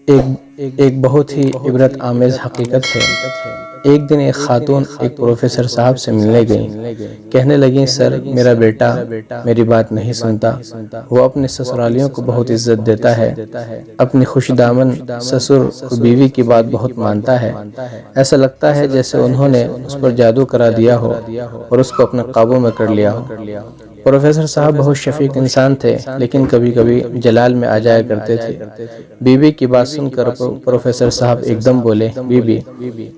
ایک بہت ہی عبرت آمیز حقیقت ہے۔ ایک دن ایک خاتون ایک پروفیسر صاحب سے ملنے گئیں۔ کہنے لگیں، سر میرا بیٹا میری بات نہیں سنتا، وہ اپنے سسرالیوں کو بہت عزت دیتا ہے، اپنی خوش دامن سسر اور بیوی کی بات بہت مانتا ہے، ایسا لگتا ہے جیسے انہوں نے اس پر جادو کرا دیا ہو اور اس کو اپنے قابو میں کر لیا ہو۔ پروفیسر صاحب بہت شفیق انسان تھے، لیکن کبھی کبھی جلال میں آ جایا کرتے تھے۔ بیوی کی بات سن کر پروفیسر صاحب ایک دم بولے، بیوی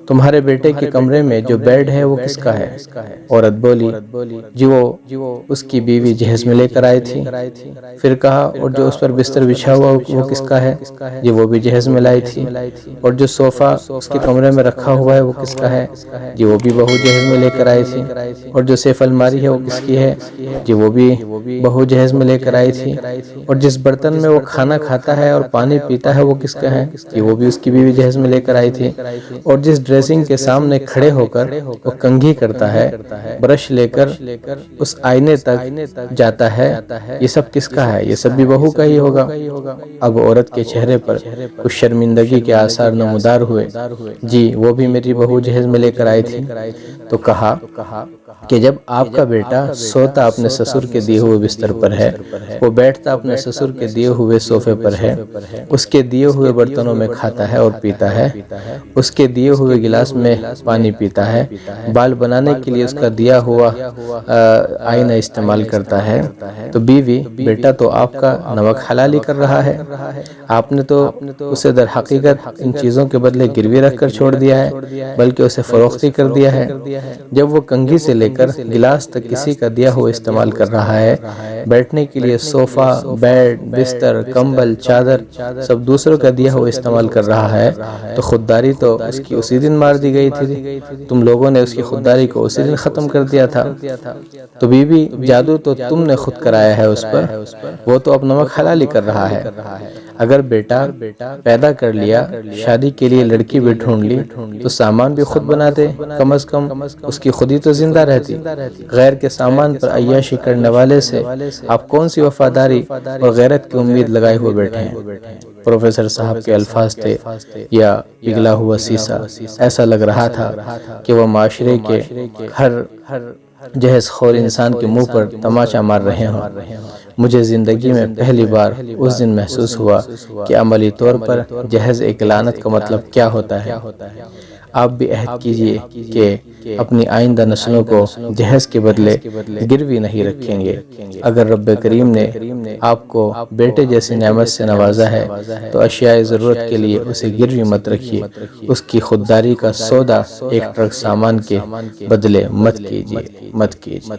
تمہارے بیٹے کے کمرے میں جو بیڈ ہے وہ کس کا ہے؟ عورت بولی، جی وہ اس کی بیوی جہیز میں لے کر آئی تھی۔ پھر کہا، اور جو اس پر بستر بچھا ہوا وہ کس کا ہے؟ جی وہ بھی جہیز میں لائی تھی۔ اور جو صوفہ اس کے کمرے میں رکھا ہوا ہے وہ کس کا ہے؟ جی وہ بھی بہو جہیز میں لے کر آئی تھی۔ اور جو سیف الماری ہے وہ کس کی ہے؟ جی وہ بھی بہو جہیز میں لے کر آئی تھی۔ اور جس برتن میں وہ کھانا کھاتا ہے اور پانی پیتا ہے وہ کس کا ہے؟ جی وہ بھی اس کی بیوی جہیز میں لے کر آئی تھی۔ اور جس ڈریسنگ کے سامنے کھڑے ہو کر وہ کنگھی کرتا ہے، برش لے کر اس آئینے تک جاتا ہے، یہ سب کس کا ہے؟ یہ سب بھی بہو کا ہی ہوگا۔ اب عورت کے چہرے پر کچھ شرمندگی کے آثار نمودار ہوئے۔ جی وہ بھی میری بہو جہیز میں لے کر آئی تھی۔ تو کہا کہ جب آپ کا بیٹا سوتا اپنے سسر کے دیے ہوئے بستر پر ہے، وہ بیٹھتا اپنے سسر کے دیے ہوئے صوفے پر ہے، اس کے دیے ہوئے برتنوں میں کھاتا ہے اور پیتا ہے، اس کے دیے ہوئے گلاس میں پانی پیتا ہے، بال بنانے کے لیے اس کا دیا ہوا آئینہ استعمال کرتا ہے، تو بیوی بیٹا تو آپ کا نمک حلالی کر رہا ہے، آپ نے تو اسے در حقیقت ان چیزوں کے بدلے گروی رکھ کر چھوڑ دیا ہے، بلکہ اسے فروختی کر دیا ہے۔ جب وہ کنگھی سے لے کر گلاس تک کسی کا دیا ہوا استعمال کر رہا ہے، بیٹھنے کے لیے صوفہ، بیڈ، بستر، کمبل، چادر سب دوسروں کا دیا ہوا استعمال کر رہا ہے، تو خودداری تو اس کی اسی دن مار دی گئی تھی، تم لوگوں نے اس کی خودداری کو اسی دن ختم کر دیا تھا۔ تو بیوی جادو تو تم نے خود کرایا ہے اس پر، وہ تو اب نمک حلالی کر رہا ہے۔ اگر بیٹا پیدا کر لیا، شادی کے لیے لڑکی بھی ڈھونڈ لی، تو سامان بھی خود بنا دے، کم از کم اس کی خودی تو زندہ رہتی۔ غیر کے سامان پر عیاشی کرنے والے سے آپ کون سی وفاداری اور غیرت کی امید لگائے ہوئے بیٹھے ہیں؟ پروفیسر صاحب کے الفاظ تھے یا پگھلا ہوا سیسا، ایسا لگ رہا تھا کہ وہ معاشرے کے ہر جہیز خور انسان کے منہ پر تماچا مار رہے ہوں۔ مجھے زندگی میں پہلی بار اس دن محسوس ہوا کہ عملی طور پر جہیز ایک لعنت کا مطلب کیا ہوتا ہے۔ آپ بھی عہد کیجئے کہ اپنی آئندہ نسلوں کو جہیز کے بدلے گروی نہیں رکھیں گے۔ اگر رب کریم نے آپ کو بیٹے جیسی نعمت سے نوازا ہے تو اشیاء ضرورت کے لیے اسے گروی مت رکھیے، اس کی خودداری کا سودا ایک ٹرک سامان کے بدلے مت کیجئے۔